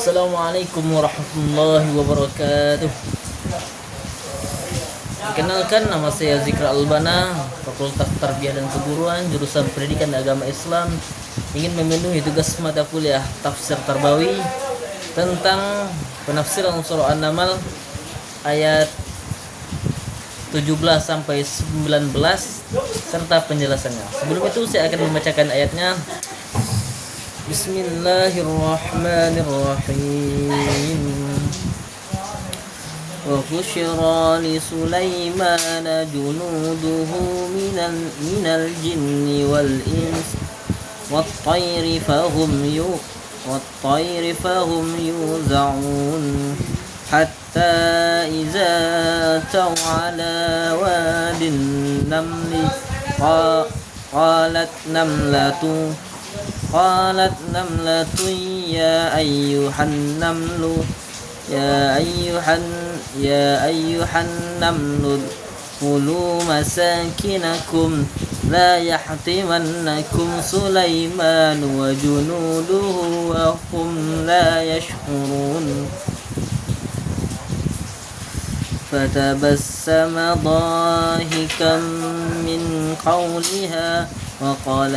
Assalamualaikum warahmatullahi wabarakatuh. Perkenalkan, nama saya Zikra Albana, Fakultas Tarbiyah dan Keguruan, jurusan Pendidikan Agama Islam. Ingin memenuhi tugas mata kuliah Tafsir Tarbawi tentang penafsiran surah An-Naml ayat 17 sampai 19 serta penjelasannya. Sebelum itu saya akan membacakan ayatnya. Bismillahirrahmanirrahim. Wa husyira li Sulaimana junuduhu minal jinni wal ins wat-tayri fahum yuzaun hatta iza taw ala wadin namli قالت نملة يا أيها النمل ادخلوا مساكنكم لا يحطمنكم سليمان وجنوده وهم لا يشعرون فتبسم ضاحكا من قولها وقال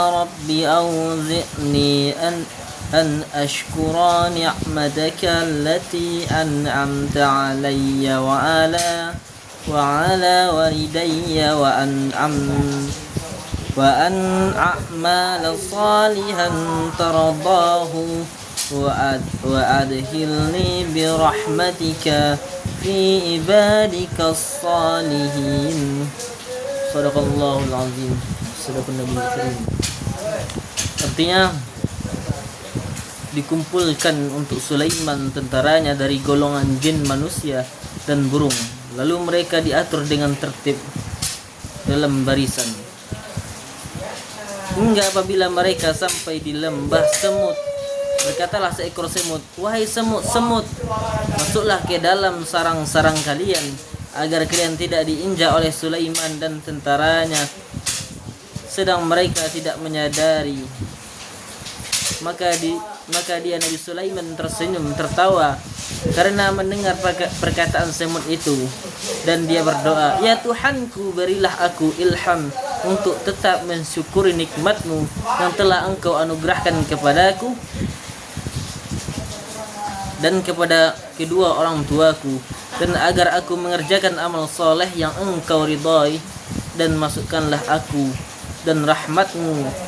رب أوزعني أن أشكر نعمتك التي أنعمت علي وعلى والدي وأن أعمل صالحا ترضاه وأدخلني برحمتك في عبادك الصالحين. Sadaqallahul azim. Sadaqun Nabi Karim. Artinya dikumpulkan untuk Sulaiman tentaranya dari golongan jin, manusia dan burung. Lalu mereka diatur dengan tertib dalam barisan. Hingga apabila mereka sampai di lembah semut, berkatalah seekor semut, "Wahai semut-semut, masuklah ke dalam sarang-sarang kalian, agar kalian tidak diinjak oleh Sulaiman dan tentaranya, sedang mereka tidak menyadari." Maka dia Nabi Sulaiman tersenyum tertawa karena mendengar perkataan semut itu, dan dia berdoa, "Ya Tuhanku, berilah aku ilham untuk tetap mensyukuri nikmat-Mu yang telah Engkau anugerahkan kepadaku dan kepada kedua orang tuaku, dan agar aku mengerjakan amal soleh yang Engkau ridhai, dan masukkanlah aku dan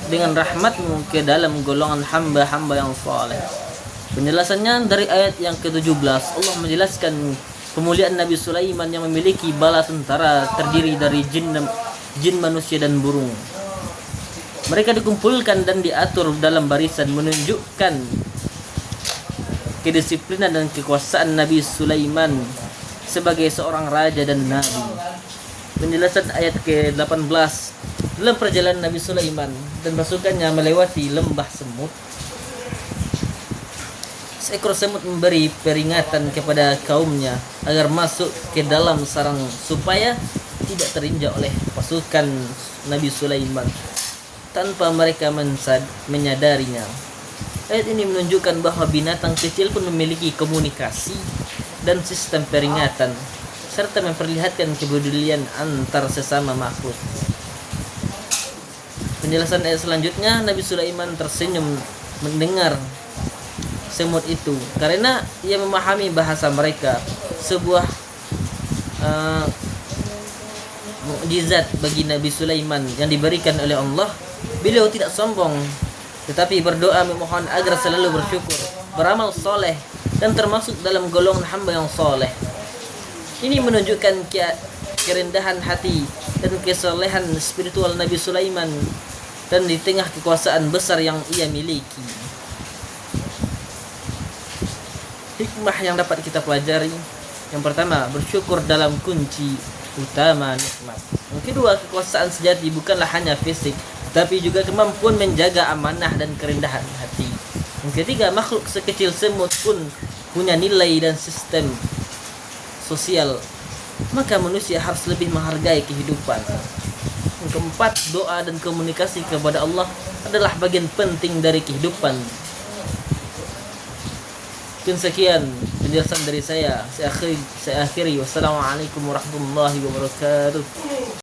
dengan rahmatmu ke dalam golongan hamba-hamba yang soleh." Penjelasannya dari ayat yang ke-17, Allah menjelaskan kemuliaan Nabi Sulaiman yang memiliki bala tentara terdiri dari jin, manusia dan burung. Mereka dikumpulkan dan diatur dalam barisan, menunjukkan kedisiplinan dan kekuasaan Nabi Sulaiman sebagai seorang raja dan nabi. Penjelasan ayat ke-18, dalam perjalanan Nabi Sulaiman dan pasukannya melewati lembah semut, seekor semut memberi peringatan kepada kaumnya agar masuk ke dalam sarang supaya tidak terinjak oleh pasukan Nabi Sulaiman tanpa mereka menyadarinya. Ayat ini menunjukkan bahwa binatang kecil pun memiliki komunikasi dan sistem peringatan, serta memperlihatkan kepedulian antar sesama makhluk. Penjelasan ayat selanjutnya, Nabi Sulaiman tersenyum mendengar semut itu karena ia memahami bahasa mereka, sebuah mukjizat bagi Nabi Sulaiman yang diberikan oleh Allah. Beliau tidak sombong, tetapi berdoa memohon agar selalu bersyukur, beramal soleh, dan termasuk dalam golongan hamba yang soleh. Ini menunjukkan kerendahan hati dan kesolehan spiritual Nabi Sulaiman dan di tengah kekuasaan besar yang ia miliki. Hikmah yang dapat kita pelajari, yang pertama, bersyukur dalam kunci utama nikmat. Yang kedua, kekuasaan sejati bukanlah hanya fisik, tapi juga kemampuan menjaga amanah dan kerendahan hati. Yang ketiga, makhluk sekecil semut pun punya nilai dan sistem sosial, maka manusia harus lebih menghargai kehidupan. Yang keempat, doa dan komunikasi kepada Allah adalah bagian penting dari kehidupan. Sekian penjelasan dari saya. Saya akhiri. Wassalamualaikum warahmatullahi wabarakatuh.